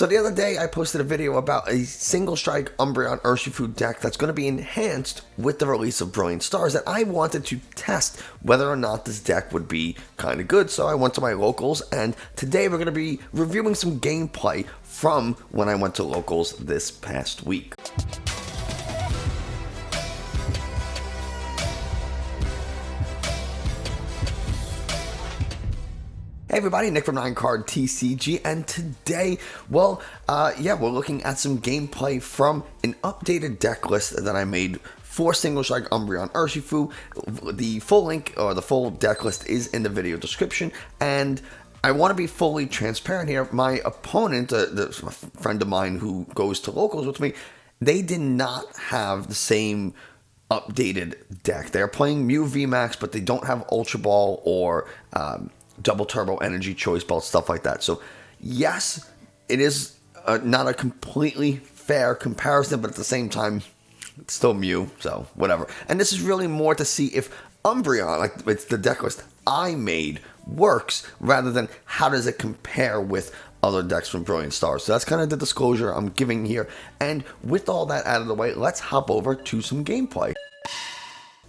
So the other day I posted a video about a single strike Umbreon Urshifu deck that's going to be enhanced with the release of Brilliant Stars that I wanted to test whether or not this deck would be kind of good. So I went to my locals, and today we're going to be reviewing some gameplay from when I went to locals this past week. Hey everybody, Nick from 9Card TCG, and today, we're looking at some gameplay from an updated deck list that I made for Single Strike Umbreon Urshifu. The full link, or the full deck list, is in the video description, and I want to be fully transparent here. My opponent, a friend of mine who goes to locals with me, they did not have the same updated deck. They're playing Mew Vmax, but they don't have Ultra Ball or Double Turbo Energy, Choice Belt, stuff like that. So yes, it is not a completely fair comparison, but at the same time, it's still Mew, so whatever. And this is really more to see if Umbreon, like it's the deck list I made, works, rather than how does it compare with other decks from Brilliant Stars. So that's kind of the disclosure I'm giving here. And with all that out of the way, let's hop over to some gameplay.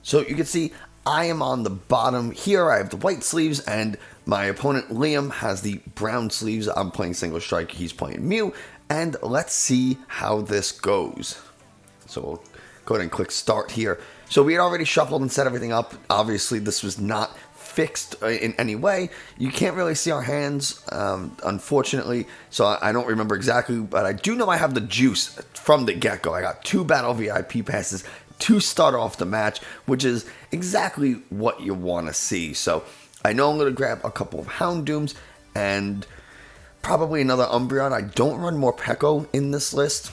So you can see I am on the bottom here. I have the white sleeves, and my opponent Liam has the brown sleeves. I'm playing Single Strike, he's playing Mew, and let's see how this goes. So we'll go ahead and click start here. So we had already shuffled and set everything up. Obviously this was not fixed in any way. You can't really see our hands, unfortunately, so I don't remember exactly, but I do know I have the juice from the get-go. I got 2 Battle VIP passes to start off the match, which is exactly what you want to see. So I know I'm going to grab a couple of Houndooms and probably another Umbreon. I don't run Morpeko in this list.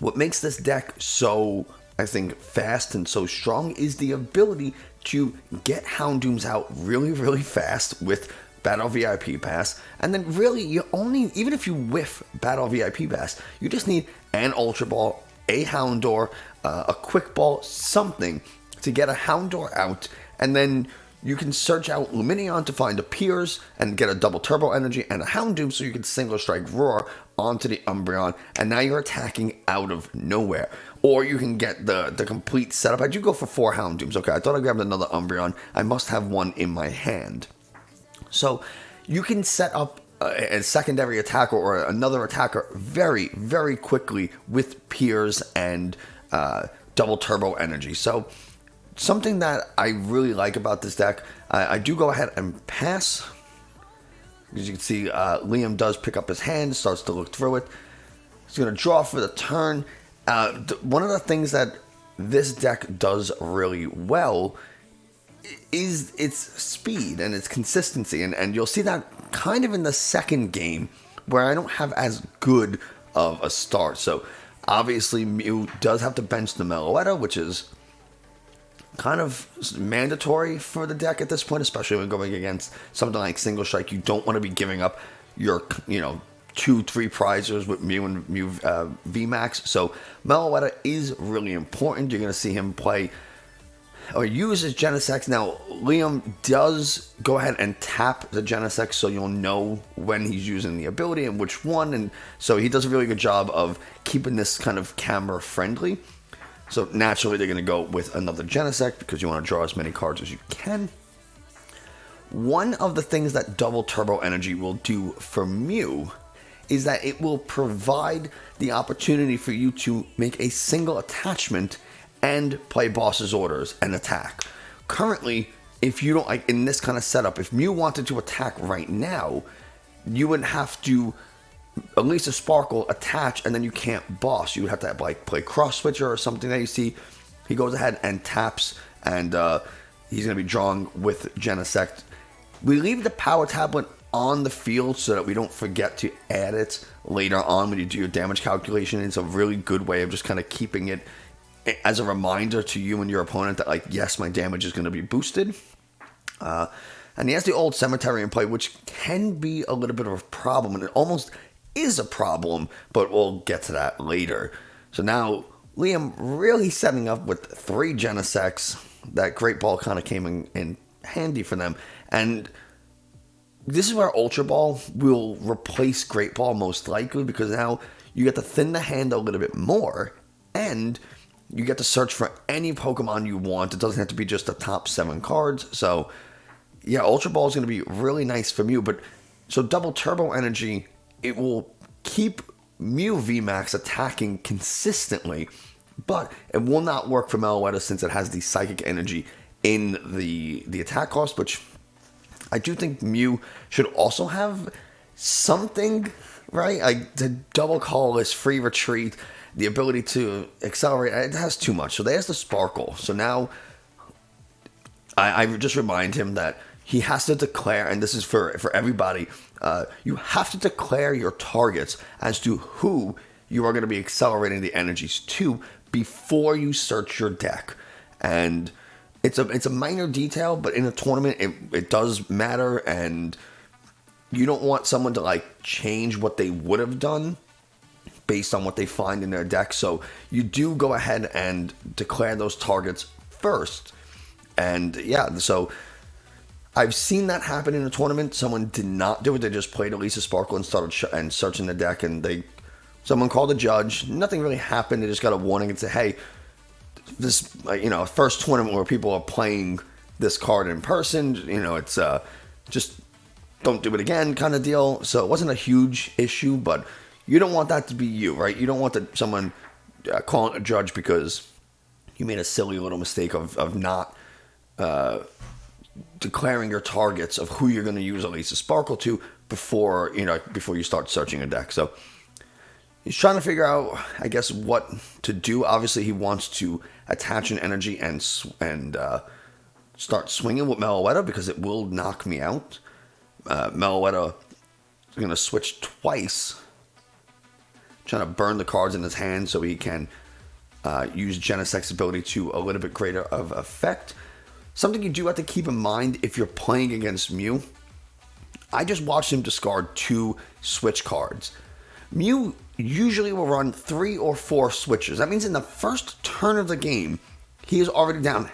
What makes this deck so, I think, fast and so strong is the ability to get Houndooms out really, really fast with Battle VIP Pass. And then really, you only, even if you whiff Battle VIP Pass, you just need an Ultra Ball, a Houndour, a Quick Ball, something to get a Houndour out, and then you can search out Lumineon to find a Piers and get a Double Turbo Energy and a Houndoom, so you can Single Strike Roar onto the Umbreon, and now you're attacking out of nowhere. Or you can get the complete setup. I do go for 4 Houndooms. Okay, I thought I grabbed another Umbreon. I must have one in my hand. So you can set up a secondary attacker or another attacker very, very quickly with Piers and Double Turbo Energy. So something that I really like about this deck, I do go ahead and pass. As you can see, Liam does pick up his hand, starts to look through it. He's going to draw for the turn. One of the things that this deck does really well is its speed and its consistency, and you'll see that kind of in the second game where I don't have as good of a start. So obviously Mew does have to bench the Meloetta, which is kind of mandatory for the deck at this point, especially when going against something like Single Strike. You don't want to be giving up your 2-3 prizers with Mew and Mew Vmax. So Meloetta is really important. You're going to see him play or use his Genesect. Now, Liam does go ahead and tap the Genesect, so you'll know when he's using the ability and which one, and so he does a really good job of keeping this kind of camera friendly. So naturally, they're going to go with another Genesect because you want to draw as many cards as you can. One of the things that Double Turbo Energy will do for Mew is that it will provide the opportunity for you to make a single attachment and play Boss's Orders and attack. Currently, if you don't, like in this kind of setup, if Mew wanted to attack right now, you would have to at least a Sparkle attach, and then you can't boss. You would have to like play Cross Switcher or something that you see. He goes ahead and taps, and he's going to be drawing with Genesect. We leave the Power Tablet on the field so that we don't forget to add it later on when you do your damage calculation. It's a really good way of just kind of keeping it as a reminder to you and your opponent that, like, yes, my damage is going to be boosted. And he has the old Cemetery in play, which can be a little bit of a problem, and it almost is a problem, but we'll get to that later. So now Liam really setting up with 3 Genesects. That Great Ball kind of came in handy for them. And this is where Ultra Ball will replace Great Ball most likely, because now you get to thin the hand a little bit more, and you get to search for any Pokemon you want. It doesn't have to be just the top 7 cards. So, yeah, Ultra Ball is going to be really nice for Mew. But so Double Turbo Energy, it will keep Mew VMAX attacking consistently, but it will not work for Meloetta since it has the Psychic Energy in the attack cost, which I do think Mew should also have something, right? Like the double colorless, free retreat, the ability to accelerate. It has too much. So there's the Sparkle. So now I just remind him that he has to declare, and this is for everybody, you have to declare your targets as to who you are going to be accelerating the energies to before you search your deck. And it's a minor detail, but in a tournament, it does matter, and you don't want someone to like change what they would have done based on what they find in their deck. So you do go ahead and declare those targets first. And yeah, so I've seen that happen in a tournament. Someone did not do it. They just played Elisa Sparkle and started searching the deck, and someone called a judge. Nothing really happened. They just got a warning and said, hey, this, first tournament where people are playing this card in person, it's just don't do it again kind of deal. So it wasn't a huge issue, but you don't want that to be you, right? You don't want someone calling a judge because you made a silly little mistake of not declaring your targets of who you're going to use Elisa Sparkle to before you start searching a deck. So he's trying to figure out, I guess, what to do. Obviously, he wants to attach an energy and start swinging with Meloetta because it will knock me out. Meloetta is going to switch twice, trying to burn the cards in his hand so he can use Genesect's ability to a little bit greater of effect. Something you do have to keep in mind if you're playing against Mew. I just watched him discard 2 switch cards. Mew usually will run 3 or 4 switches. That means in the first turn of the game, he is already down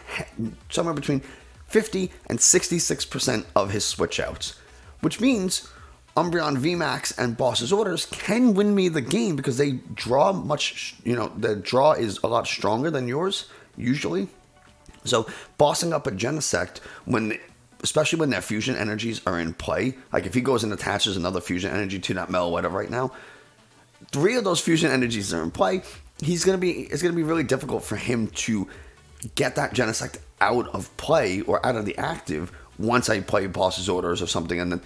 somewhere between 50 and 66% of his switch outs, which means Umbreon Vmax and Boss's Orders can win me the game because they draw the draw is a lot stronger than yours, usually. So bossing up a Genesect, especially when their fusion energies are in play, like if he goes and attaches another fusion energy to that Meloetta right now, 3 of those fusion energies are in play. It's gonna be really difficult for him to get that Genesect out of play or out of the active once I play Boss's Orders or something, and then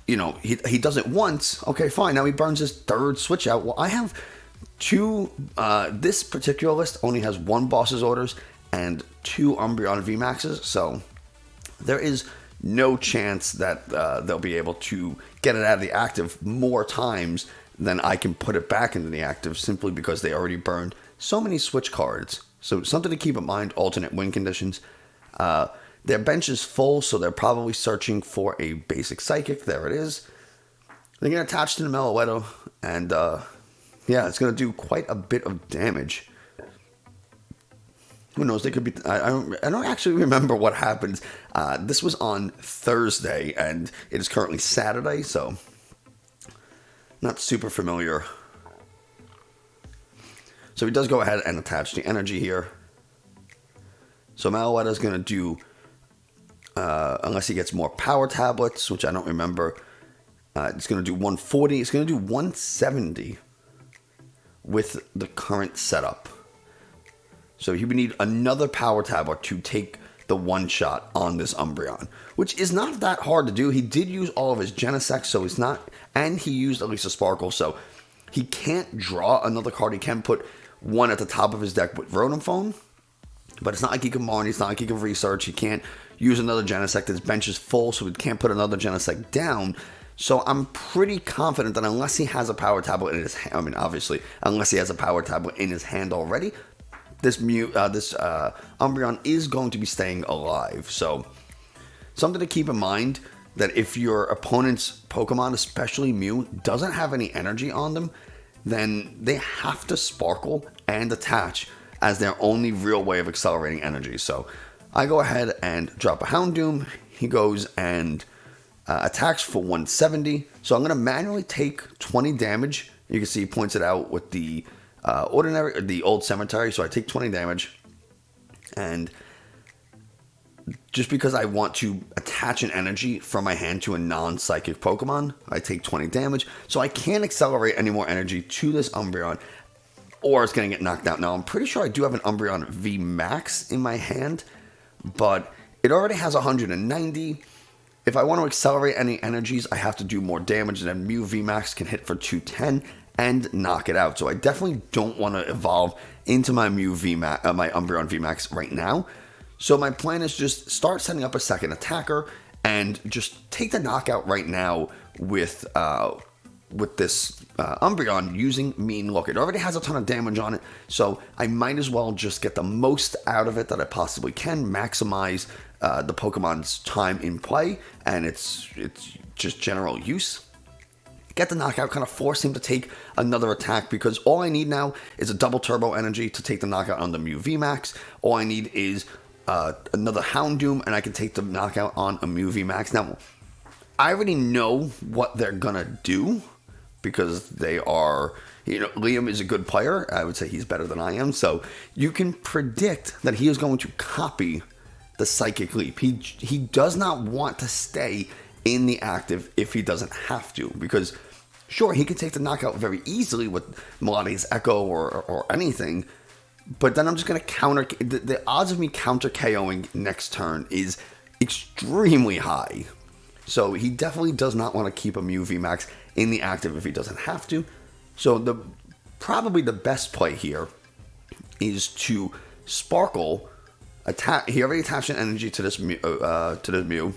he does it once. Okay, fine. Now he burns his 3rd switch out. Well, I have 2. This particular list only has 1 Boss's Orders and 2 Umbreon Vmaxes, so there is no chance that they'll be able to get it out of the active more times than I can put it back into the active, simply because they already burned so many switch cards. So something to keep in mind, alternate win conditions. Their bench is full, so they're probably searching for a basic Psychic. There it is. They're going to attach to the Meloetta, and it's going to do quite a bit of damage. Who knows? They could be. I don't actually remember what happened. This was on Thursday, and it is currently Saturday, so not super familiar. So he does go ahead and attach the energy here. So Meloetta is going to do, unless he gets more power tablets, which I don't remember, it's going to do 140. It's going to do 170 with the current setup. So he would need another power tablet to take the one shot on this Umbreon, which is not that hard to do. He did use all of his Genesect, so he's not, and he used Elisa Sparkle, so he can't draw another card. He can put one at the top of his deck with Rotom Phone, but it's not like he can Marnie, it's not like he can research. He can't use another Genesect. His bench is full, so he can't put another Genesect down. So I'm pretty confident that unless he has a power tablet in his hand, obviously, unless he has a power tablet in his hand already, this Umbreon is going to be staying alive. So something to keep in mind, that if your opponent's Pokemon, especially Mew, doesn't have any energy on them, then they have to Sparkle and attach as their only real way of accelerating energy. So I go ahead and drop a Houndoom. He goes and attacks for 170. So I'm going to manually take 20 damage. You can see he points it out with the the old cemetery. So I take 20 damage. And just because I want to attach an energy from my hand to a non-psychic Pokemon, I take 20 damage. So I can't accelerate any more energy to this Umbreon, or it's going to get knocked out. Now, I'm pretty sure I do have an Umbreon Vmax in my hand, but it already has 190. If I want to accelerate any energies, I have to do more damage, and then Mew Vmax can hit for 210 and knock it out. So I definitely don't want to evolve into my my Umbreon Vmax right now. So my plan is just start setting up a second attacker and just take the knockout right now with this Umbreon using Mean Look. It already has a ton of damage on it, so I might as well just get the most out of it that I possibly can, maximize the Pokemon's time in play, and it's just general use. Get the knockout, kind of force him to take another attack, because all I need now is a double turbo energy to take the knockout on the Mew VMAX. All I need is another Houndoom, and I can take the knockout on a Mew VMAX. Now, I already know what they're gonna do, because they are, Liam is a good player. I would say he's better than I am. So you can predict that he is going to copy the Psychic Leap. He does not want to stay in the active if he doesn't have to, because sure, he could take the knockout very easily with Melodious Echo or anything, but then I'm just going to counter. The odds of me counter KOing next turn is extremely high. So he definitely does not want to keep a Mew VMAX in the active if he doesn't have to. So probably the best play here is to Sparkle. He already attached an energy to this Mew.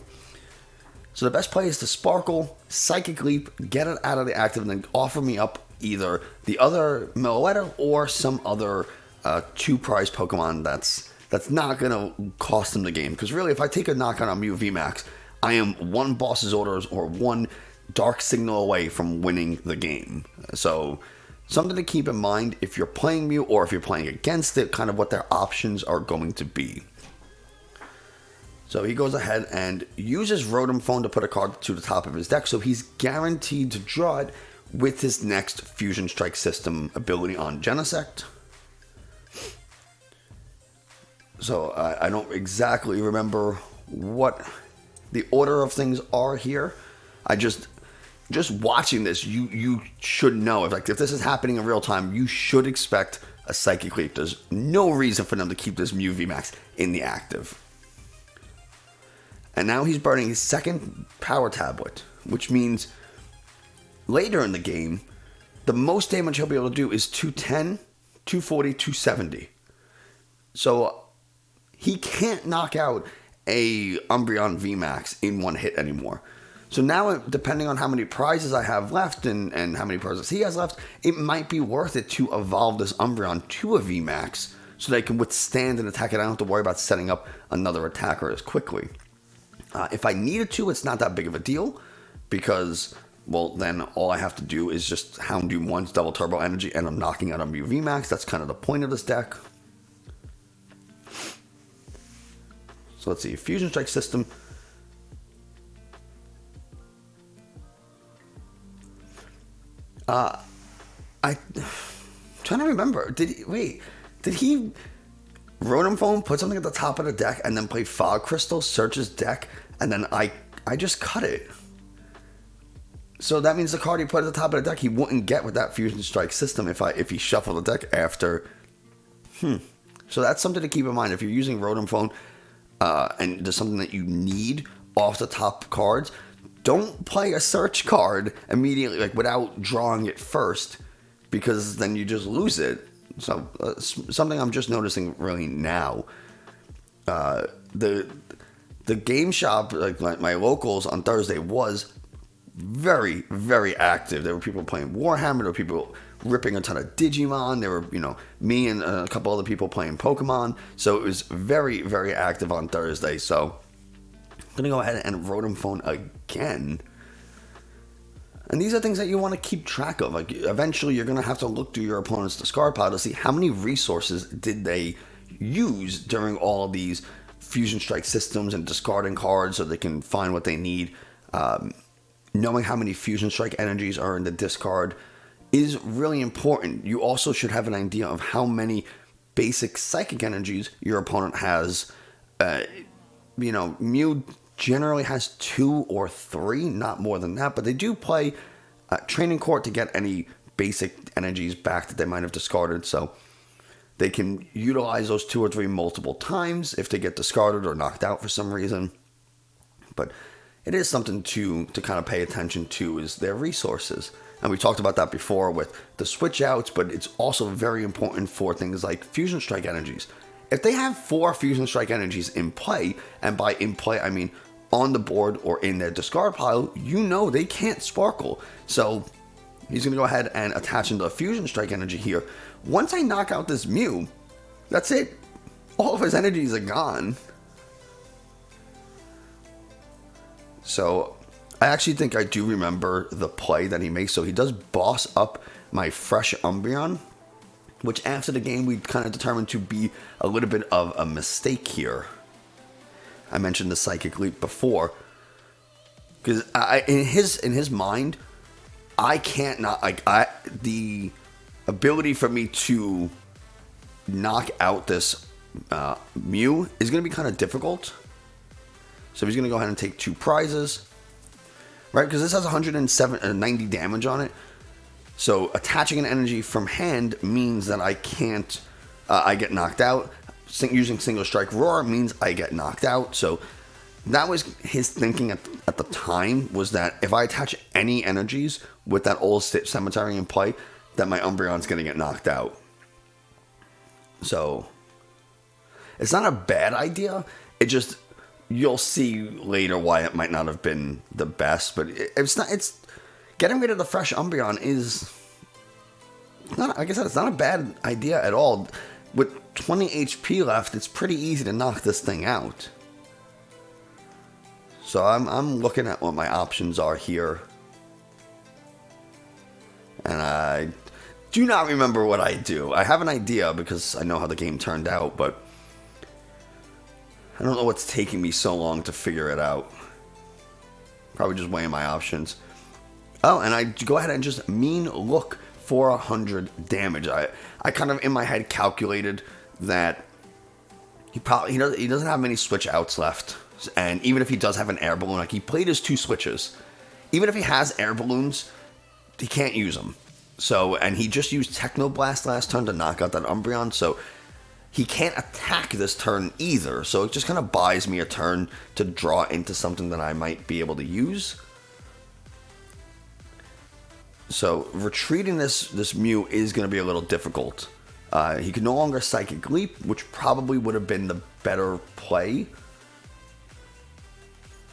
So the best play is to Sparkle, Psychic Leap, get it out of the active, and then offer me up either the other Meloetta or some other 2-prize Pokemon that's not going to cost him the game. Because really, if I take a knockout on Mew VMAX, I am one Boss's Orders or one Dark Signal away from winning the game. So something to keep in mind if you're playing Mew or if you're playing against it, kind of what their options are going to be. So he goes ahead and uses Rotom Phone to put a card to the top of his deck, so he's guaranteed to draw it with his next Fusion Strike System ability on Genesect. So I don't exactly remember what the order of things are here. I just watching this, you should know. If this is happening in real time, you should expect a Psychic Leap. There's no reason for them to keep this Mew VMAX in the active. And now he's burning his second Power Tablet, which means later in the game, the most damage he'll be able to do is 210, 240, 270. So he can't knock out a Umbreon VMAX in one hit anymore. So now, depending on how many prizes I have left and how many prizes he has left, it might be worth it to evolve this Umbreon to a VMAX so they can withstand an attack and I don't have to worry about setting up another attacker as quickly. If I needed to, it's not that big of a deal because, well, then all I have to do is just Houndoom once, double turbo energy, and I'm knocking out a Mew VMAX. That's kind of the point of this deck. So let's see, Fusion Strike System. I'm trying to remember. Did he Rotom Phone, put something at the top of the deck, and then play Fog Crystal, search his deck, and then I just cut it. So that means the card he put at the top of the deck he wouldn't get with that Fusion Strike System if he shuffled the deck after. So that's something to keep in mind. If you're using Rotom Phone and there's something that you need off the top cards, don't play a search card immediately, without drawing it first, because then you just lose it. So something I'm just noticing really now. The game shop, my locals on Thursday, was very, very active. There were people playing Warhammer. There were people ripping a ton of Digimon. There were, me and a couple other people playing Pokemon. So it was very, very active on Thursday. So I'm going to go ahead and Rotom Phone again. And these are things that you want to keep track of. Eventually, you're going to have to look through your opponent's discard pile to see how many resources did they use during all of these Fusion Strike systems and discarding cards so they can find what they need Knowing how many Fusion Strike energies are in the discard is really important. You also should have an idea of how many basic psychic energies your opponent has. Mew generally has 2 or 3, not more than that, but they do play Training Court to get any basic energies back that they might have discarded, so they can utilize those 2 or 3 multiple times if they get discarded or knocked out for some reason. But it is something to kind of pay attention to, is their resources. And we talked about that before with the switch outs, but it's also very important for things like Fusion Strike energies. If they have 4 Fusion Strike energies in play, and by in play I mean on the board or in their discard pile, they can't sparkle. So he's going to go ahead and attach into a Fusion Strike energy here. Once I knock out this Mew, that's it. All of his energies are gone. So I actually think I do remember the play that he makes. So he does boss up my fresh Umbreon, which after the game we kind of determined to be a little bit of a mistake here. I mentioned the Psychic Leap before, because in his mind, I can't not the ability for me to knock out this Mew is going to be kind of difficult. So he's going to go ahead and take 2 prizes, right? Because this has 190 damage on it. So attaching an energy from hand means that I can't, I get knocked out. Using Single Strike Roar means I get knocked out. So that was his thinking at the time, was that if I attach any energies with that old cemetery in play, that my Umbreon's going to get knocked out. So it's not a bad idea. It just, you'll see later why it might not have been the best. But it's getting rid of the fresh Umbreon is not, like I said, it's not a bad idea at all. With 20 HP left, it's pretty easy to knock this thing out. So I'm looking at what my options are here. And I do not remember what I do. I have an idea because I know how the game turned out, but I don't know what's taking me so long to figure it out. Probably just weighing my options. Oh, and I go ahead and just mean look for 100 damage. I kind of in my head calculated that he doesn't have many switch outs left, and even if he does have an air balloon, like he played his 2 switches, even if he has air balloons, he can't use them. So, and he just used Technoblast last turn to knock out that Umbreon, so he can't attack this turn either. So it just kind of buys me a turn to draw into something that I might be able to use. So retreating this Mew is going to be a little difficult. He can no longer Psychic Leap, which probably would have been the better play.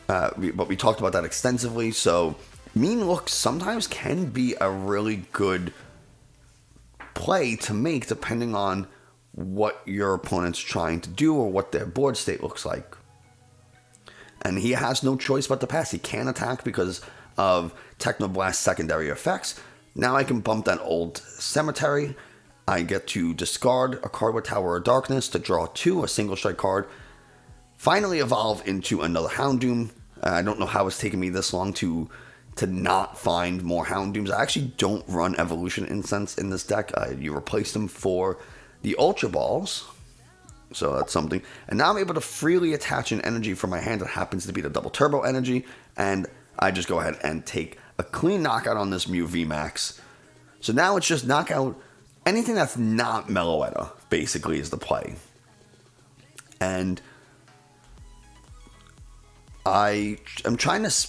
But we talked about that extensively. So Mean Look sometimes can be a really good play to make depending on what your opponent's trying to do or what their board state looks like. And he has no choice but to pass. He can't attack because of Technoblast's secondary effects. Now I can bump that old cemetery. I get to discard a card with Tower of Darkness to draw 2, a single strike card. Finally evolve into another Houndoom. I don't know how it's taken me this long to not find more Houndooms. I actually don't run Evolution Incense in this deck. You replace them for the Ultra Balls. So that's something. And now I'm able to freely attach an energy from my hand that happens to be the Double Turbo energy. And I just go ahead and take a clean knockout on this Mew VMAX. So now it's just knock out anything that's not Meloetta, basically, is the play. And I'm trying to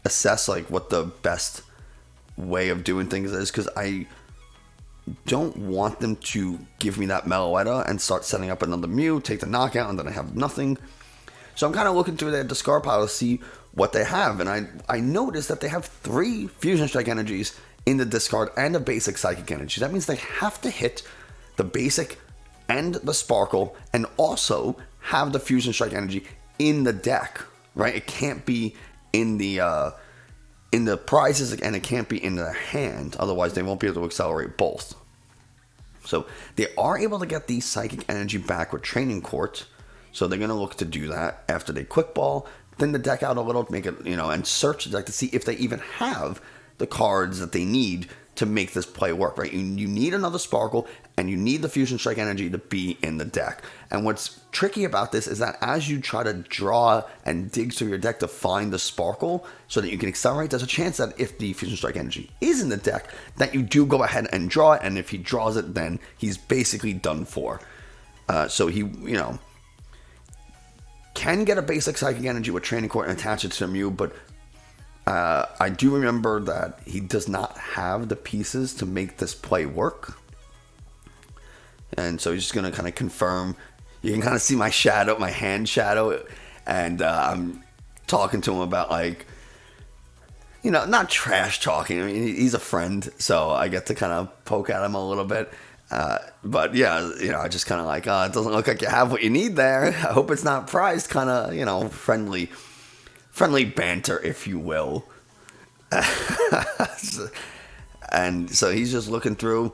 assess like what the best way of doing things is, because I don't want them to give me that Meloetta and start setting up another Mew, take the knockout, and then I have nothing. So I'm kind of looking through their discard pile to see what they have, and I noticed that they have 3 Fusion Strike energies in the discard and a basic Psychic energy. That means they have to hit the basic and the Sparkle, and also have the Fusion Strike energy in the deck, right? It can't be in the prizes, and it can't be in their hand, otherwise they won't be able to accelerate both. So they are able to get the Psychic energy back with Training Court, so they're going to look to do that after they Quick Ball. thin the deck out a little, to make it, and search the deck to see if they even have the cards that they need to make this play work, right? You need another Sparkle, and you need the Fusion Strike energy to be in the deck. And what's tricky about this is that as you try to draw and dig through your deck to find the Sparkle so that you can accelerate, there's a chance that if the Fusion Strike energy is in the deck, that you do go ahead and draw it, and if he draws it, then he's basically done for. So he, can get a basic Psychic Energy with Training Court and attach it to Mew, but I do remember that he does not have the pieces to make this play work. And so he's just going to kind of confirm. You can kind of see my shadow, my hand shadow, and I'm talking to him about, like, not trash talking. I mean, he's a friend, so I get to kind of poke at him a little bit. But yeah, I just kind of like, it doesn't look like you have what you need there. I hope it's not priced. Kind of, friendly banter, if you will. And so he's just looking through.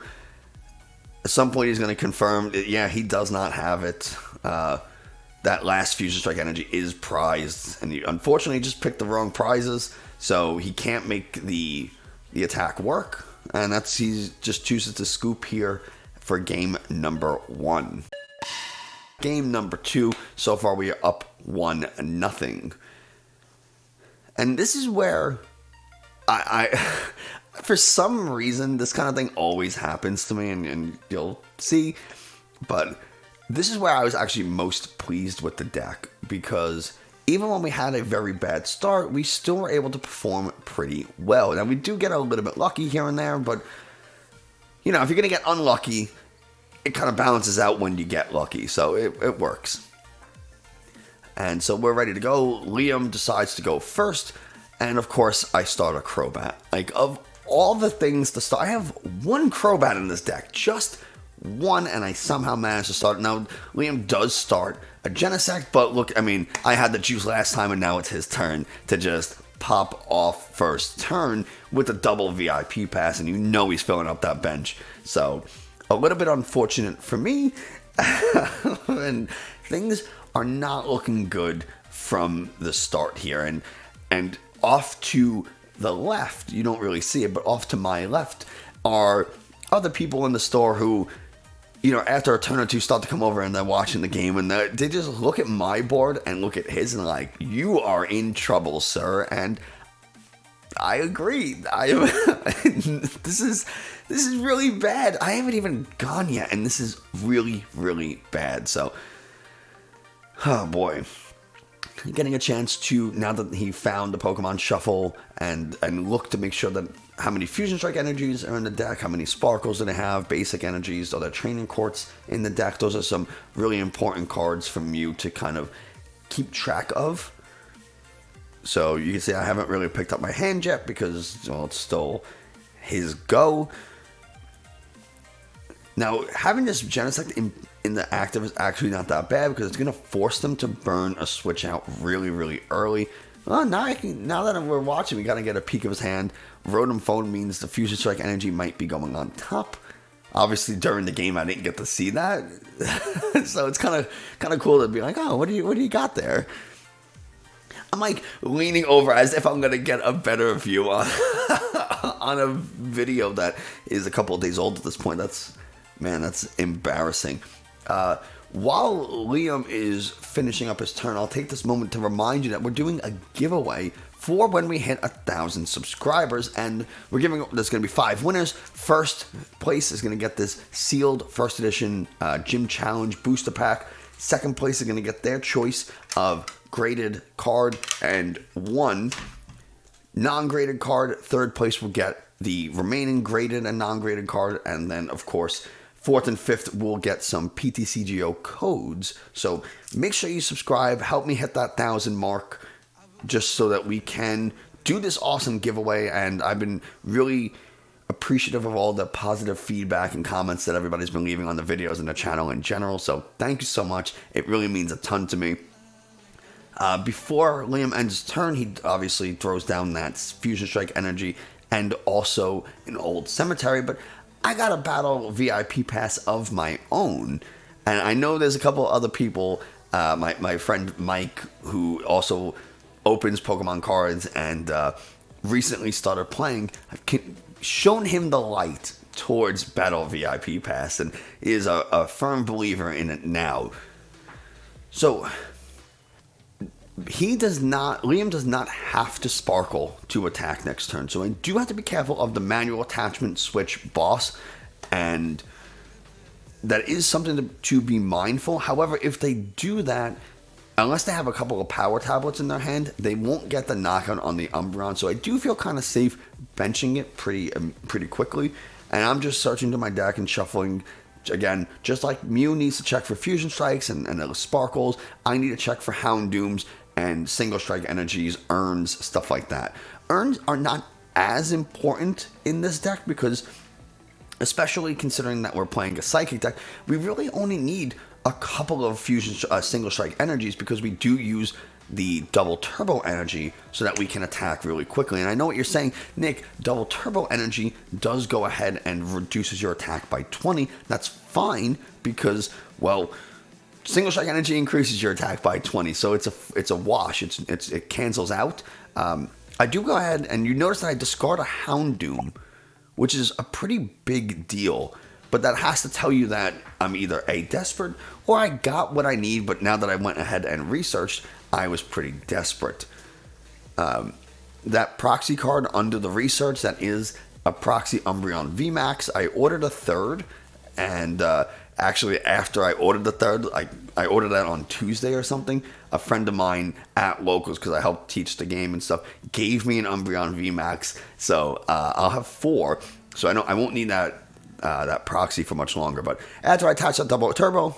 At some point, he's going to confirm that, yeah, he does not have it. That last Fusion Strike energy is prized, and he unfortunately just picked the wrong prizes, so he can't make the attack work. And he just chooses to scoop here for game number 1. Game number 2, so far we are up 1-0. And this is where I for some reason, this kind of thing always happens to me, and you'll see, but this is where I was actually most pleased with the deck, because even when we had a very bad start, we still were able to perform pretty well. Now, we do get a little bit lucky here and there, but, if you're going to get unlucky, it kind of balances out when you get lucky, so it works. And so we're ready to go. Liam decides to go first, and of course, I start a Crobat. Like, of all the things to start, I have one Crobat in this deck, just one, and I somehow managed to start. Now, Liam does start a Genesect, but look, I mean, I had the juice last time, and now it's his turn to just pop off first turn with a double VIP pass, and he's filling up that bench. So, a little bit unfortunate for me, and things are not looking good from the start here. And off to the left, you don't really see it, but off to my left are other people in the store who, after a turn or two start to come over and they're watching the game, and they just look at my board and look at his and like, you are in trouble, sir. And I agree. This is really bad. I haven't even gone yet, and this is really, really bad. So, oh boy. Getting a chance to, now that he found the Pokemon Shuffle and look to make sure that how many Fusion Strike energies are in the deck, how many Sparkles do they have, basic energies, are there Training Courts in the deck? Those are some really important cards from you to kind of keep track of. So you can see I haven't really picked up my hand yet because, it's still his go. Now, having this Genesect in the active is actually not that bad, because it's going to force them to burn a switch out really, really early. Well, now that we're watching, we got to get a peek of his hand. Rotom Phone means the Fusion Strike energy might be going on top. Obviously, during the game, I didn't get to see that. So it's kind of cool to be like, oh, what do you got there? I'm like leaning over as if I'm going to get a better view on, on a video that is a couple of days old at this point. That's embarrassing. While Liam is finishing up his turn, I'll take this moment to remind you that we're doing a giveaway for when we hit 1,000 subscribers, and there's going to be 5 winners. First place is going to get this sealed first edition Gym Challenge booster pack. Second place is going to get their choice of graded card and 1 non-graded card. Third place will get the remaining graded and non-graded card, and then of course 4th and 5th will get some PTCGO codes. So make sure you subscribe, help me hit that 1,000 mark, just so that we can do this awesome giveaway. And I've been really appreciative of all the positive feedback and comments that everybody's been leaving on the videos and the channel in general. So thank you so much. It really means a ton to me. Before Liam ends his turn, he obviously throws down that Fusion Strike energy and also an old cemetery, but I got a battle VIP pass of my own, and I know there's a couple other people, my friend Mike, who also opens Pokemon cards and recently started playing, I've shown him the light towards Battle VIP Pass and is a firm believer in it now. So Liam does not have to sparkle to attack next turn. So I do have to be careful of the manual attachment switch boss, and that is something to be mindful. However, if they do that, unless they have a couple of power tablets in their hand, they won't get the knockout on the Umbreon. So I do feel kind of safe benching it pretty quickly. And I'm just searching to my deck and shuffling. Again, just like Mew needs to check for Fusion Strikes and the Sparkles, I need to check for Houndooms and Single Strike Energies, Urns, stuff like that. Urns are not as important in this deck because, especially considering that we're playing a Psychic deck, we really only need a couple of Single Strike Energies because we do use the Double Turbo Energy so that we can attack really quickly. And I know what you're saying, Nick, Double Turbo Energy does go ahead and reduces your attack by 20. That's fine because, well, Single Strike Energy increases your attack by 20, so it's a wash. It cancels out. I do go ahead, and you notice that I discard a Houndoom, which is a pretty big deal. But that has to tell you that I'm either A, desperate, or I got what I need, but now that I went ahead and researched, I was pretty desperate. That proxy card under the research, that is a proxy Umbreon Vmax. I ordered a third, and actually after I ordered the third, I ordered that on Tuesday or something. A friend of mine at Locals, because I helped teach the game and stuff, gave me an Umbreon Vmax. So I'll have 4. So I know I won't need that proxy for much longer. But after I attach that Double Turbo,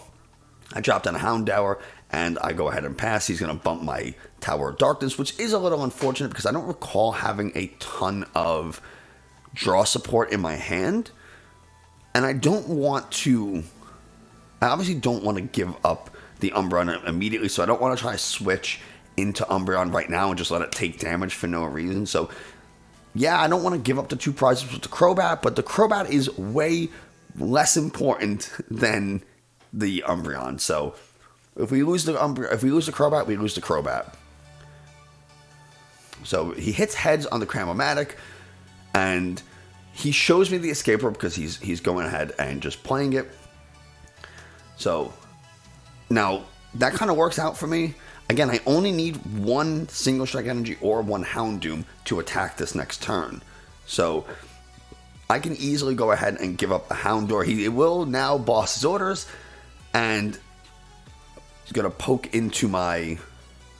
I drop down a Houndour, and I go ahead and pass. He's going to bump my Tower of Darkness, which is a little unfortunate because I don't recall having a ton of draw support in my hand. And I obviously don't want to give up the Umbreon immediately, so I don't want to try to switch into Umbreon right now and just let it take damage for no reason. So yeah, I don't want to give up the 2 prizes with the Crobat, but the Crobat is way less important than the Umbreon. So if we lose the Crobat, we lose the Crobat. So he hits heads on the Cramomatic, and he shows me the Escape Rope because he's going ahead and just playing it. So now that kind of works out for me. Again, I only need 1 Single Strike Energy or 1 Houndoom to attack this next turn. So I can easily go ahead and give up a Houndour. He will now boss his orders, and he's going to poke into my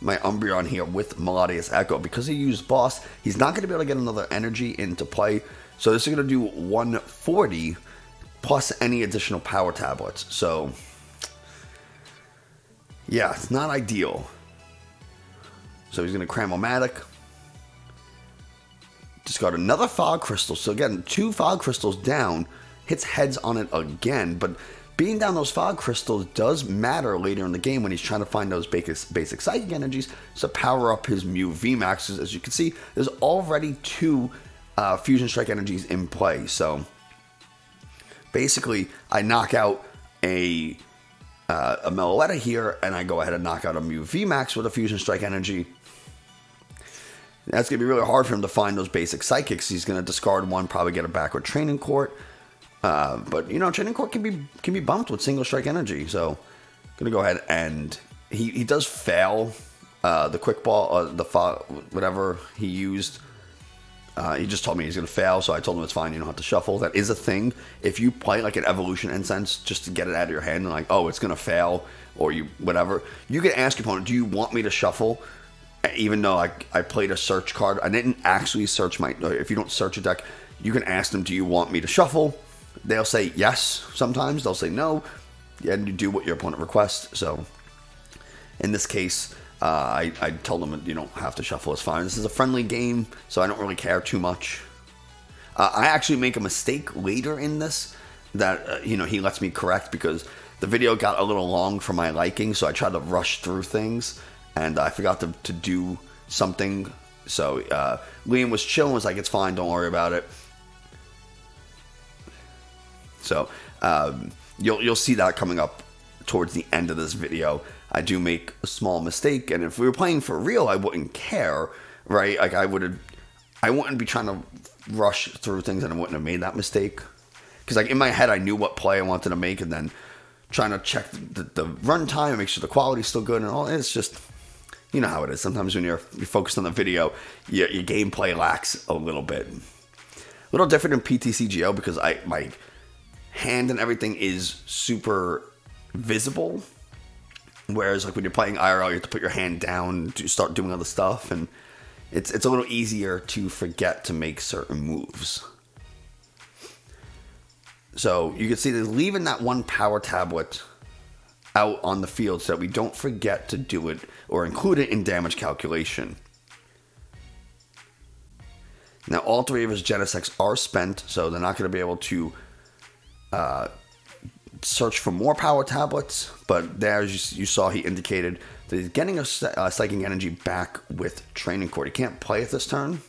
Umbreon here with Melodious Echo. Because he used boss, he's not going to be able to get another energy into play. So this is going to do 140 plus any additional power tablets. So yeah, it's not ideal. So he's going to Cramomatic. Discard another Fog Crystal. So again, 2 Fog Crystals down. Hits heads on it again. But being down those Fog Crystals does matter later in the game when he's trying to find those basic Psychic Energies to power up his Mew Vmax. As you can see, there's already 2 Fusion Strike Energies in play. So basically, I knock out a Meloetta here, and I go ahead and knock out a Mew Vmax with a Fusion Strike Energy. That's going to be really hard for him to find those basic Psychics. He's going to discard 1, probably get a backward Training Court. But, you know, Training Court can be bumped with Single Strike Energy. So, going to go ahead and he does fail the Quick Ball, whatever he used. He just told me he's going to fail, so I told him it's fine, you don't have to shuffle. That is a thing. If you play like an Evolution Incense just to get it out of your hand and like, oh, it's going to fail, or whatever, you can ask your opponent, do you want me to shuffle? Even though I played a search card, I didn't actually search if you don't search a deck, you can ask them, do you want me to shuffle? They'll say yes sometimes, they'll say no, and you do what your opponent requests. So in this case, I told them you don't have to shuffle, it's fine. This is a friendly game, so I don't really care too much. I actually make a mistake later in this that he lets me correct because the video got a little long for my liking, so I tried to rush through things, and I forgot to do something. So Liam was chilling, was like, it's fine, don't worry about it. So you'll see that coming up towards the end of this video, I do make a small mistake, and if we were playing for real, I wouldn't care, right? Like, I wouldn't be trying to rush through things, and I wouldn't have made that mistake. Because, like, in my head, I knew what play I wanted to make, and then trying to check the runtime and make sure the quality's still good and all. It's just, you know how it is. Sometimes when you're focused on the video, your gameplay lacks a little bit. A little different in PTCGO because my hand and everything is super visible. Whereas, like, when you're playing IRL, you have to put your hand down to start doing other stuff, and it's a little easier to forget to make certain moves. So you can see they're leaving that one power tablet out on the field so that we don't forget to do it or include it in damage calculation. Now, all three of his Genesects are spent, so they're not going to be able to search for more power tablets, but there, as you saw, he indicated that he's getting a Psychic Energy back with Training Cord. He can't play it this turn.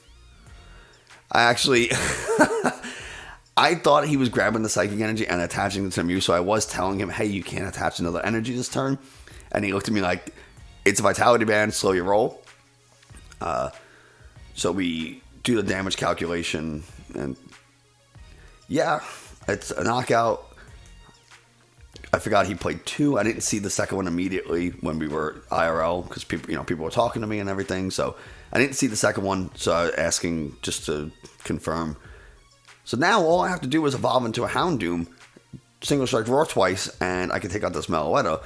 I actually... I thought he was grabbing the Psychic Energy and attaching it to Mew, so I was telling him, hey, you can't attach another energy this turn. And he looked at me like, it's a Vitality Band, slow your roll. So we do the damage calculation, and yeah, it's a knockout. I forgot he played 2. I didn't see the second one immediately when we were IRL, because people were talking to me and everything, so I didn't see the second one, so I was asking just to confirm. So now all I have to do is evolve into a Houndoom, Single Strike Roar twice, and I can take out this Meloetta.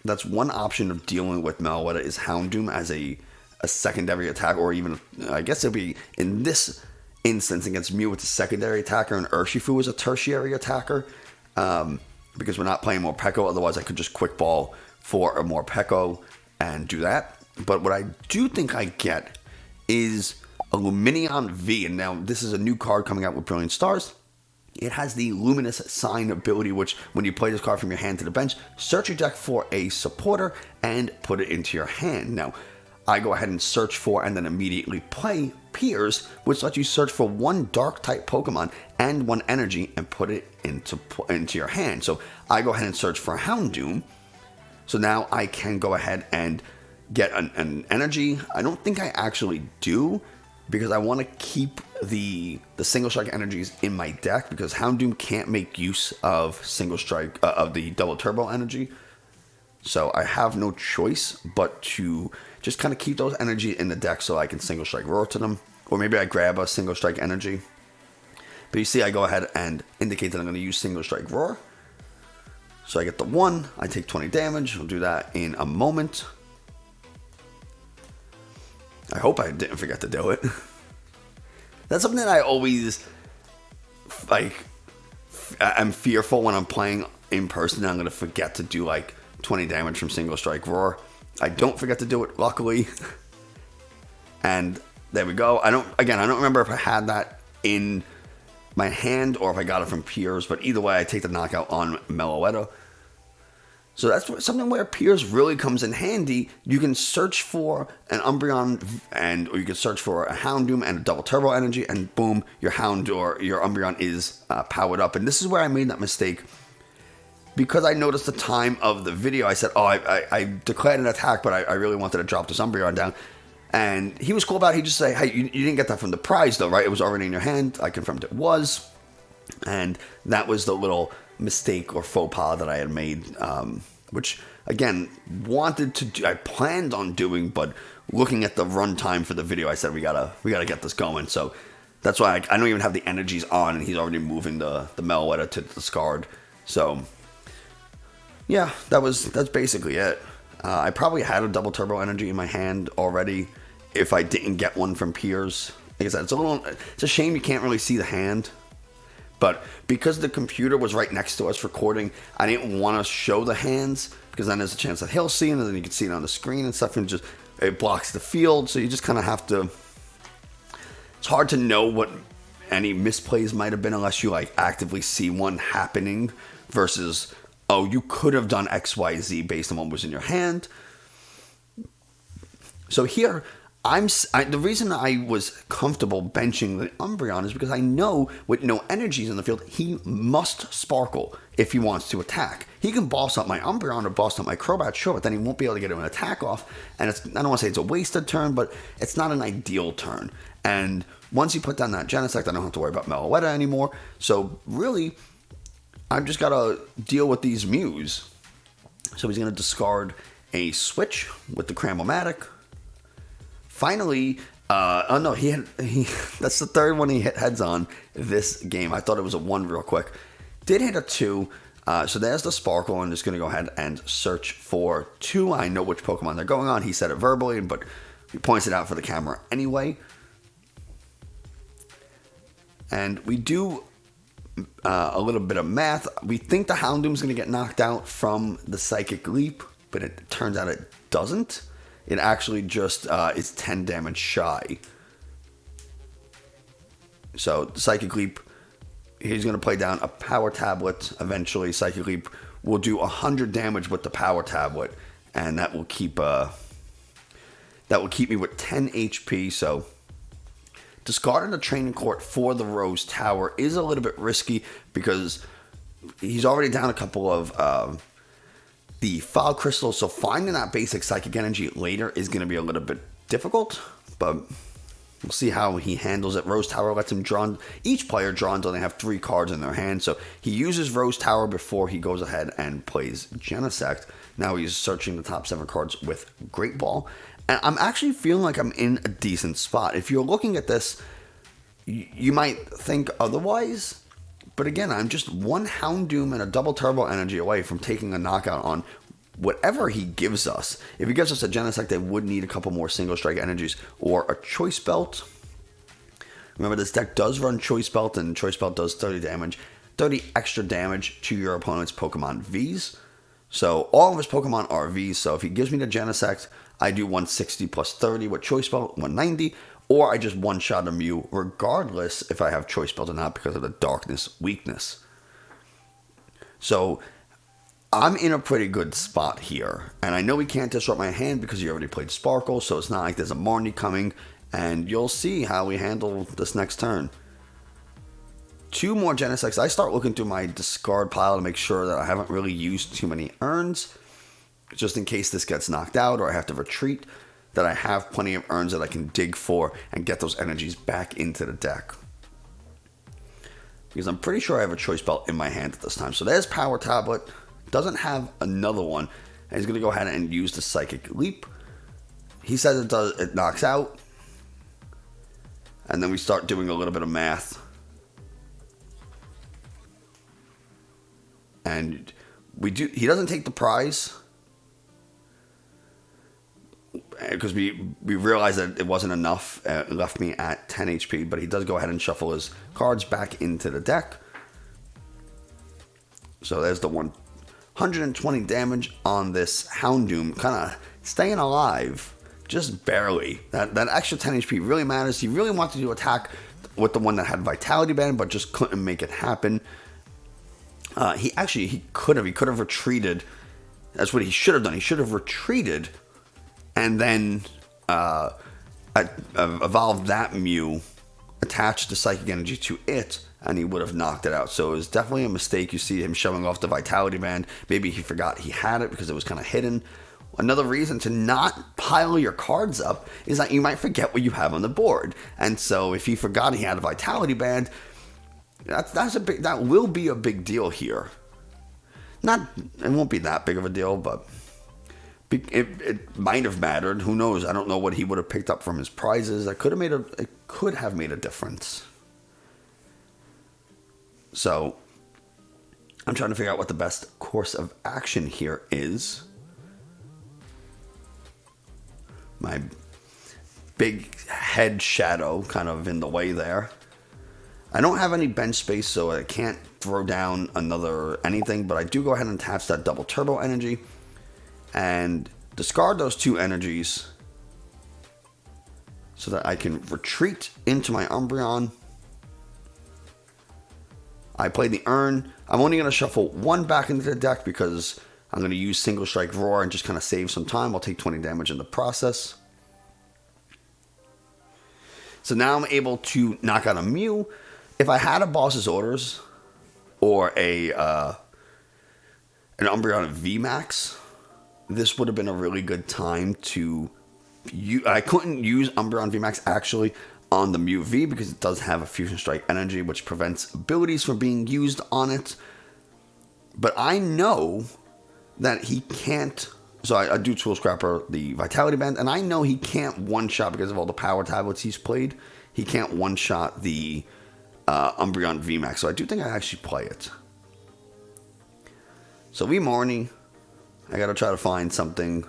That's one option of dealing with Meloetta, is Houndoom as a secondary attack, or even, I guess it'll be, in this instance against Mew, with a secondary attacker, and Urshifu is a tertiary attacker, because we're not playing Morpeko. Otherwise I could just quick ball for a Morpeko and do that. But what I do think I get is a Lumineon V, and now this is a new card coming out with Brilliant Stars. It has the Luminous Sign ability, which when you play this card from your hand to the bench, search your deck for a supporter and put it into your hand. Now, I go ahead and search for and then immediately play Piers, which lets you search for one dark type Pokemon and one energy and put it into your hand. So I go ahead and search for a Houndoom. So now I can go ahead and get an energy. I don't think I actually do, because I want to keep the single strike energies in my deck, because Houndoom can't make use of single strike of the double turbo energy. So I have no choice but to just kind of keep those energy in the deck so I can single strike roar to them, or maybe I grab a single strike energy. But you see, I go ahead and indicate that I'm going to use single strike roar. So I get the 1, I take 20 damage. We'll do that in a moment. I hope I didn't forget to do it. That's something that I always, like, I'm fearful when I'm playing in person that I'm going to forget to do, like, 20 damage from Single Strike Roar. I don't forget to do it, luckily. And there we go. I don't remember if I had that in my hand or if I got it from Piers, but either way, I take the knockout on Meloetta. So that's something where Piers really comes in handy. You can search for an Umbreon, or you can search for a Houndoom and a double turbo energy, and boom, your Houndour, your Umbreon is powered up. And this is where I made that mistake, because I noticed the time of the video. I said, I declared an attack, but I really wanted to drop this Umbreon down. And he was cool about it. He just said, hey, you didn't get that from the prize though, right? It was already in your hand. I confirmed it was. And that was the little mistake or faux pas that I had made, which again I planned on doing, but looking at the runtime for the video, I said we gotta get this going. So that's why I don't even have the energies on, and he's already moving the Meloetta to discard. So yeah, that's basically it. I probably had a double turbo energy in my hand already if I didn't get one from Piers. Like I said, it's a shame you can't really see the hand. But because the computer was right next to us recording, I didn't want to show the hands, because then there's a chance that he'll see it, and then you can see it on the screen and stuff, and it blocks the field. So you just kind of have to. It's hard to know what any misplays might have been unless you like actively see one happening, versus, oh, you could have done XYZ based on what was in your hand. So here, The reason I was comfortable benching the Umbreon is because I know with no energies in the field, he must sparkle if he wants to attack. He can boss up my Umbreon or boss up my Crobat, sure, but then he won't be able to get an attack off. And I don't want to say it's a wasted turn, but it's not an ideal turn. And once you put down that Genesect, I don't have to worry about Meloetta anymore. So really, I've just got to deal with these Mews. So he's going to discard a Switch with the Cram-O-Matic. Finally, that's the third one he hit heads on this game. I thought it was a 1 real quick. Did hit a 2. So there's the Sparkle. I'm just going to go ahead and search for 2. I know which Pokemon they're going on. He said it verbally, but he points it out for the camera anyway. And we do a little bit of math. We think the Houndoom's going to get knocked out from the Psychic Leap, but it turns out it doesn't. It actually just is 10 damage shy. So Psychic Leap, he's going to play down a Power Tablet. Eventually, Psychic Leap will do 100 damage with the Power Tablet, and that will keep me with 10 HP. So discarding the Training Court for the Rose Tower is a little bit risky because he's already down a couple of the Fog Crystals, so finding that basic Psychic Energy later is going to be a little bit difficult, but we'll see how he handles it. Rose Tower lets him draw. Each player draw until they have 3 cards in their hand, so he uses Rose Tower before he goes ahead and plays Genesect. Now he's searching the top 7 cards with Great Ball, and I'm actually feeling like I'm in a decent spot. If you're looking at this, you might think otherwise. But again, I'm just one Houndoom and a double Turbo Energy away from taking a knockout on whatever he gives us. If he gives us a Genesect, they would need a couple more Single Strike Energies or a Choice Belt. Remember, this deck does run Choice Belt, and Choice Belt does 30 extra damage to your opponent's Pokemon Vs. So all of his Pokemon are Vs, so if he gives me the Genesect, I do 160 plus 30 with Choice Belt, 190. Or I just one-shot a Mew, regardless if I have Choice Belt or not, because of the Darkness weakness. So I'm in a pretty good spot here. And I know he can't disrupt my hand because he already played Sparkle, so it's not like there's a Marnie coming. And you'll see how we handle this next turn. 2 more Genesects. I start looking through my discard pile to make sure that I haven't really used too many Urns, just in case this gets knocked out or I have to retreat, that I have plenty of Urns that I can dig for and get those energies back into the deck. Because I'm pretty sure I have a Choice Belt in my hand at this time. So there's Power Tablet. Doesn't have another one. And he's going to go ahead and use the Psychic Leap. He says it knocks out. And then we start doing a little bit of math. And he doesn't take the prize, because we realized that it wasn't enough. It left me at 10 HP, but he does go ahead and shuffle his cards back into the deck. So there's the 120 damage on this Houndoom, kind of staying alive, just barely. That extra 10 HP really matters. He really wanted to attack with the one that had Vitality Band, but just couldn't make it happen. He could have retreated. That's what he should have done. He should have retreated and then evolved that Mew, attached the Psychic Energy to it, and he would have knocked it out. So it was definitely a mistake. You see him showing off the Vitality Band. Maybe he forgot he had it because it was kind of hidden. Another reason to not pile your cards up is that you might forget what you have on the board. And so if he forgot he had a Vitality Band, that will be a big deal here. It won't be that big of a deal, but it might have mattered. Who knows? I don't know what he would have picked up from his prizes. It could have made a difference. So I'm trying to figure out what the best course of action here is. My big head shadow kind of in the way there. I don't have any bench space, so I can't throw down another anything, but I do go ahead and attach that double turbo energy and discard those 2 energies so that I can retreat into my Umbreon. I play the Urn. I'm only going to shuffle 1 back into the deck because I'm going to use Single Strike Roar and just kind of save some time. I'll take 20 damage in the process. So now I'm able to knock out a Mew. If I had a Boss's Orders or an Umbreon Vmax, this would have been a really good time to use. I couldn't use Umbreon Vmax actually on the Mew V because it does have a Fusion Strike energy, which prevents abilities from being used on it. But I know that he can't. So I do Tool Scrapper the Vitality Band, and I know he can't one-shot because of all the power tablets he's played. He can't one-shot the Umbreon Vmax, so I do think I actually play it. So we Marnie. I gotta try to find something.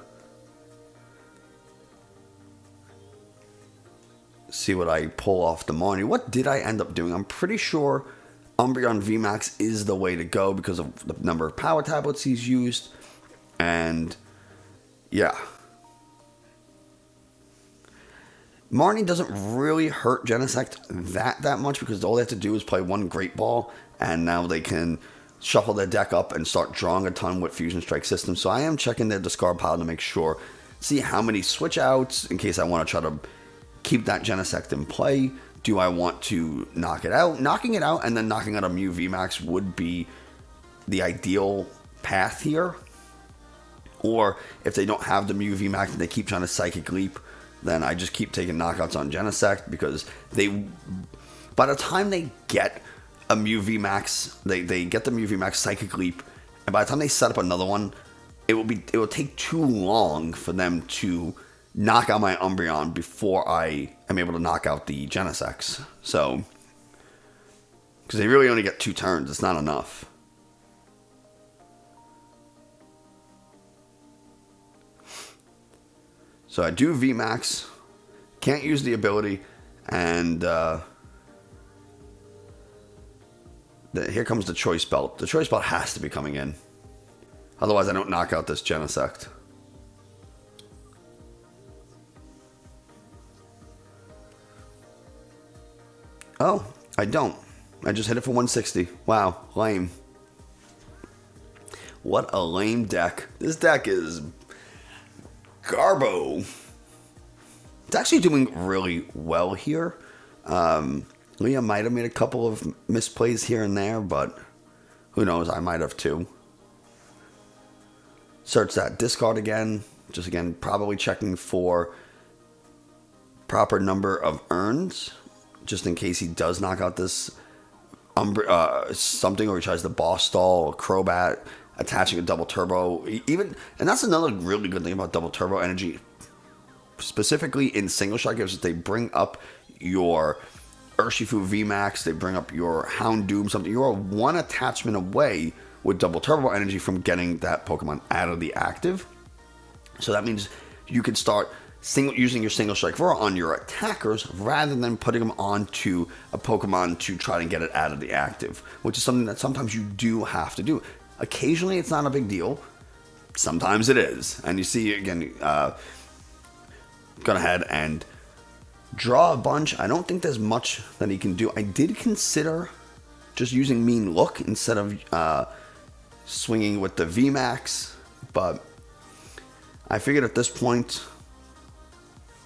See what I pull off the Marnie. What did I end up doing? I'm pretty sure Umbreon Vmax is the way to go because of the number of power tablets he's used. And yeah. Marnie doesn't really hurt Genesect that much because all they have to do is play one Great Ball and now they can shuffle their deck up and start drawing a ton with Fusion Strike system. So I am checking their discard pile to make sure, see how many switch outs in case I want to try to keep that Genesect in play. Do I want to knock it out? Knocking it out and then knocking out a Mew VMAX would be the ideal path here. Or if they don't have the Mew VMAX and they keep trying to Psychic Leap, then I just keep taking knockouts on Genesect because by the time they get a Mew VMAX, they get the Mew VMAX Psychic Leap, and by the time they set up another one, it will take too long for them to knock out my Umbreon before I am able to knock out the Genesect. So, because they really only get 2 turns, it's not enough. So I do VMAX, can't use the ability, and here comes the Choice Belt. The Choice Belt has to be coming in. Otherwise I don't knock out this Genesect. Oh, I don't. I just hit it for 160. Wow, lame. What a lame deck. This deck is Garbo. It's actually doing really well here. Leah might have made a couple of misplays here and there, but who knows? I might have too. Search that discard again. Just again, probably checking for proper number of urns, just in case he does knock out this something, or he tries the boss stall or Crobat, attaching a double turbo. And that's another really good thing about double turbo energy, specifically in single shot games, is they bring up your Urshifu VMAX, they bring up your Houndoom, something. You are one attachment away with double turbo energy from getting that Pokemon out of the active. So that means you can start using your single strike roar on your attackers rather than putting them onto a Pokemon to try to get it out of the active, which is something that sometimes you do have to do. Occasionally it's not a big deal. Sometimes it is. And you see, again, gone ahead and draw a bunch. I don't think there's much that he can do. I did consider just using Mean Look instead of swinging with the VMAX, but I figured at this point,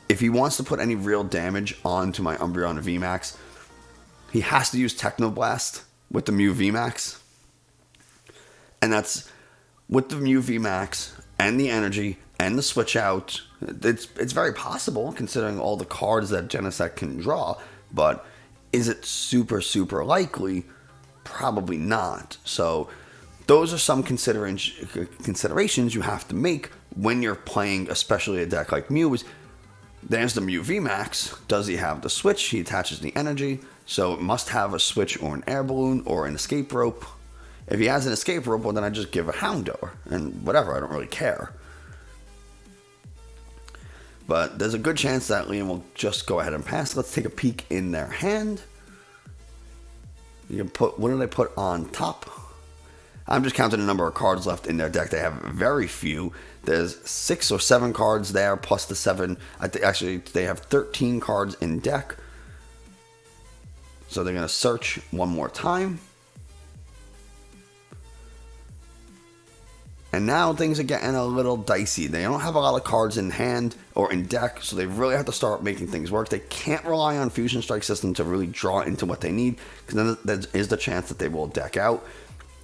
if he wants to put any real damage onto my Umbreon Vmax, he has to use Technoblast with the Mew Vmax. And that's with the Mew Vmax and the energy and the switch out. It's very possible considering all the cards that Genesect can draw, but is it super, super likely? Probably not. So those are some considerations you have to make when you're playing, especially a deck like Mew. There's the Mew VMAX. Does he have the switch? He attaches the energy, so it must have a switch or an air balloon or an escape rope. If he has an escape rope, well, then I just give a Houndour and whatever. I don't really care. But there's a good chance that Liam will just go ahead and pass. Let's take a peek in their hand. You can put, what do they put on top? I'm just counting the number of cards left in their deck. They have very few. There's 6 or 7 cards there, plus the 7. Actually, they have 13 cards in deck. So they're going to search one more time. And now things are getting a little dicey. They don't have a lot of cards in hand or in deck, so they really have to start making things work. They can't rely on Fusion Strike System to really draw into what they need, because then there is the chance that they will deck out.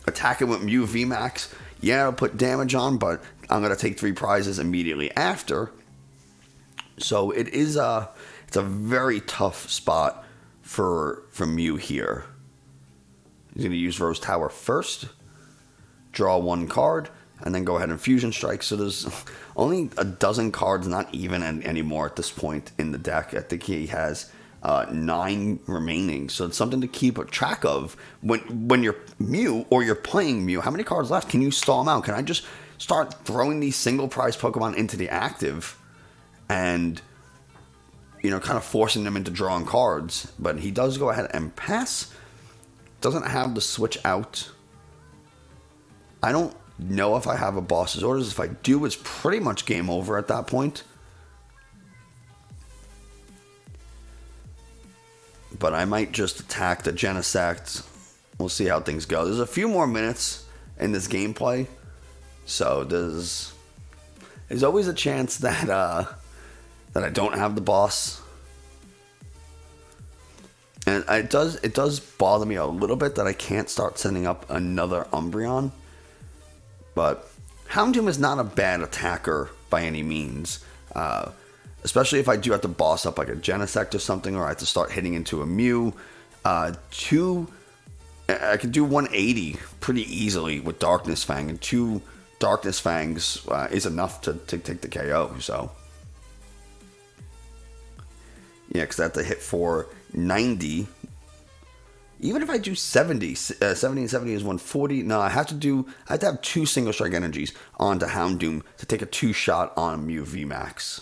Attacking with Mew Vmax, yeah, it'll put damage on, but I'm going to take 3 prizes immediately after. So it's a very tough spot for Mew here. He's going to use Rose Tower first, draw 1 card, and then go ahead and Fusion Strike. So there's only a dozen cards, not even anymore at this point in the deck. I think he has 9 remaining. So it's something to keep track of when you're Mew or you're playing Mew. How many cards left? Can you stall them out? Can I just start throwing these single prize Pokemon into the active and, kind of forcing them into drawing cards? But he does go ahead and pass. Doesn't have the switch out. I don't know if I have a boss's orders. If I do, it's pretty much game over at that point. But I might just attack the Genesect. We'll see how things go. There's a few more minutes in this gameplay, so there's always a chance that I don't have the boss. And it does bother me a little bit that I can't start sending up another Umbreon. But Houndoom is not a bad attacker by any means. Especially if I do have to boss up like a Genesect or something, or I have to start hitting into a Mew. I can do 180 pretty easily with Darkness Fang, and 2 Darkness Fangs is enough to take the KO. So yeah, because I have to hit for 90. Even if I do 70 and 70 is 140. No, I have to have 2 single strike energies onto Houndoom to take a 2-shot on Mew Vmax.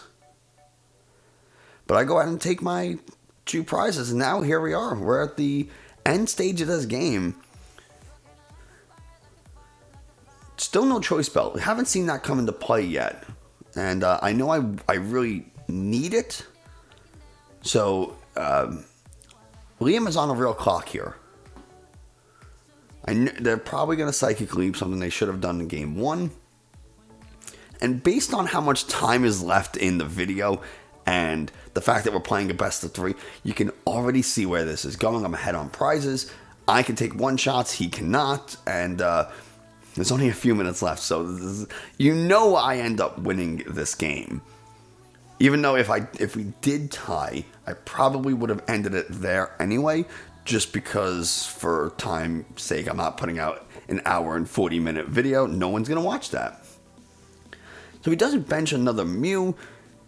But I go ahead and take my 2 prizes, and now here we are. We're at the end stage of this game. Still no choice belt. We haven't seen that come into play yet. And I know I really need it. So Liam is on a real clock here. They're probably going to Psychic Leap, something they should have done in game 1. And based on how much time is left in the video and the fact that we're playing a best of 3, you can already see where this is going. I'm ahead on prizes. I can take 1-shots, he cannot, and there's only a few minutes left, so I end up winning this game. Even though if we did tie, I probably would have ended it there anyway, just because for time's sake, I'm not putting out an hour and 40-minute video. No one's going to watch that. So he doesn't bench another Mew.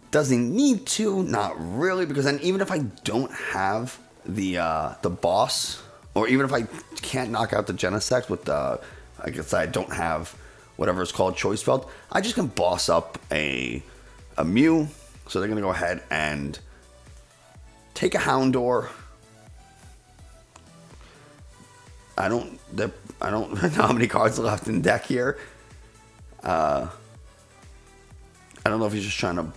Does he need to? Not really, because then even if I don't have the boss, or even if I can't knock out the Genesect with the, I guess I don't have whatever it's called, Choice Belt, I just can boss up a Mew. So they're going to go ahead and take a Houndour. I don't know how many cards are left in deck here. I don't know if he's just trying to...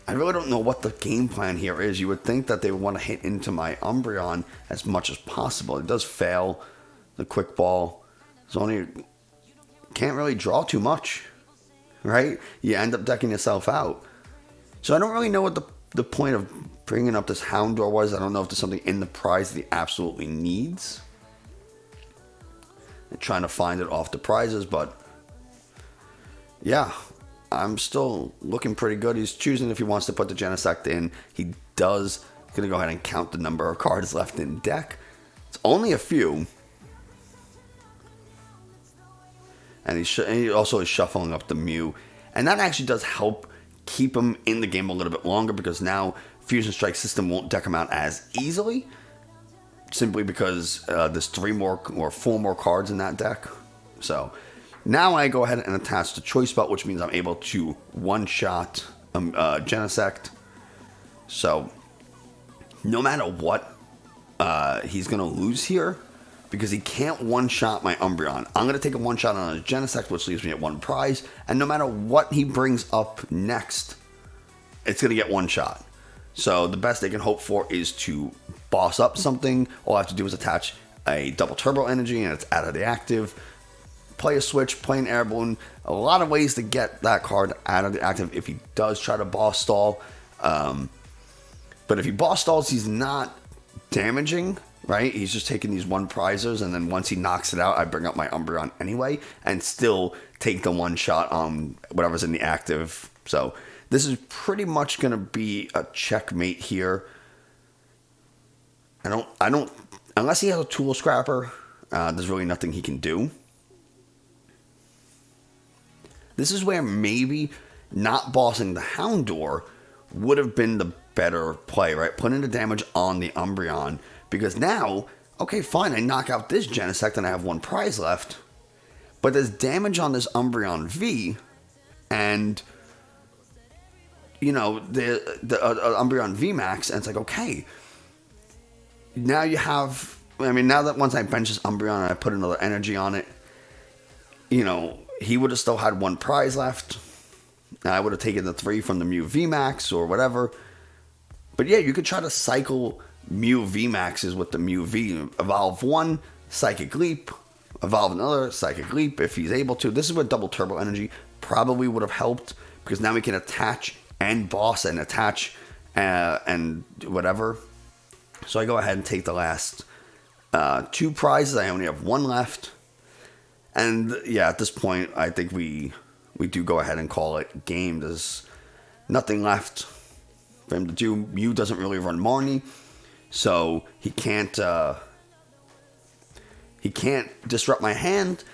I really don't know what the game plan here is. You would think that they would want to hit into my Umbreon as much as possible. It does fail the quick ball. It's only... Can't really draw too much, right? You end up decking yourself out. So I don't really know what the point of bringing up this Houndour was. I don't know if there's something in the prize that he absolutely needs. And trying to find it off the prizes, but yeah, I'm still looking pretty good. He's choosing if he wants to put the Genesect in. He does. He's going to go ahead and count the number of cards left in deck. It's only a few. And he also is shuffling up the Mew. And that actually does help keep him in the game a little bit longer, because now Fusion Strike System won't deck him out as easily, simply because there's 3 more or 4 more cards in that deck. So now I go ahead and attach the Choice Belt, which means I'm able to 1-shot Genesect. So no matter what, he's going to lose here, because he can't 1-shot my Umbreon. I'm going to take a 1-shot on a Genesect, which leaves me at 1 prize. And no matter what he brings up next, it's going to get 1 shot. So the best they can hope for is to boss up something. All I have to do is attach a double turbo energy, and it's out of the active. play a switch, play an air balloon. A lot of ways to get that card out of the active if he does try to boss stall. But if he boss stalls, he's not damaging, right? He's just taking these one prizers, and then once he knocks it out, I bring up my Umbreon anyway, and still take the one shot on whatever's in the active. So this is pretty much going to be a checkmate here. I don't, unless he has a tool scrapper, there's really nothing he can do. This is where maybe not bossing the Houndour would have been the better play, right? Putting the damage on the Umbreon, because now, okay, fine, I knock out this Genesect and I have one prize left, but there's damage on this Umbreon V, and you know, the Umbreon Vmax, and it's like, okay, now you have, I mean, now that once I bench this Umbreon and I put another energy on it, you know, he would have still had one prize left. I would have taken the 3 from the Mew Vmax or whatever. But yeah, you could try to cycle Mew Vmaxes with the Mew V. Evolve one, Psychic Leap. Evolve another, Psychic Leap if he's able to. This is where double Turbo Energy probably would have helped, because now we can attach and boss and attach and whatever. So I go ahead and take the last 2 prizes. I only have 1 left. And yeah, at this point, I think we do go ahead and call it game. There's nothing left for him to do. Mew doesn't really run Marnie, so he can't disrupt my hand.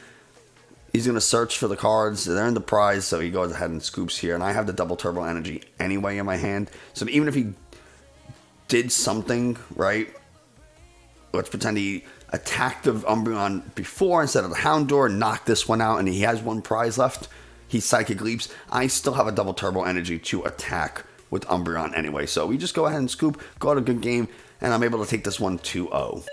He's going to search for the cards. They're in the prize, so he goes ahead and scoops here. And I have the double turbo energy anyway in my hand. So even if he did something, right? Let's pretend he attacked the Umbreon before instead of the Houndour, knocked this one out, and he has 1 prize left. He Psychic Leaps. I still have a double turbo energy to attack with Umbreon anyway. So we just go ahead and scoop, go out a good game, and I'm able to take this one 2-0.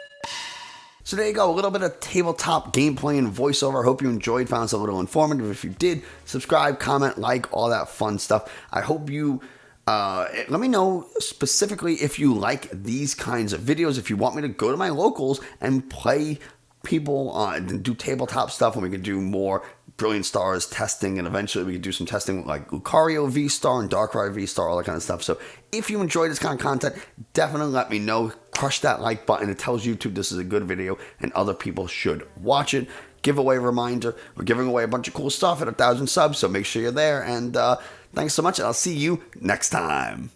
So there you go, a little bit of tabletop gameplay and voiceover. I hope you enjoyed, found this a little informative. If you did, subscribe, comment, like, all that fun stuff. I hope you, let me know specifically if you like these kinds of videos, if you want me to go to my locals and play people and do tabletop stuff, and we can do more Brilliant Stars testing, and eventually we can do some testing with like Lucario V-Star and Darkrai V-Star, all that kind of stuff. So if you enjoy this kind of content, definitely let me know. Crush that like button. It tells YouTube this is a good video and other people should watch it. Giveaway reminder, we're giving away a bunch of cool stuff at 1,000 subs, so make sure you're there. And thanks so much, and I'll see you next time.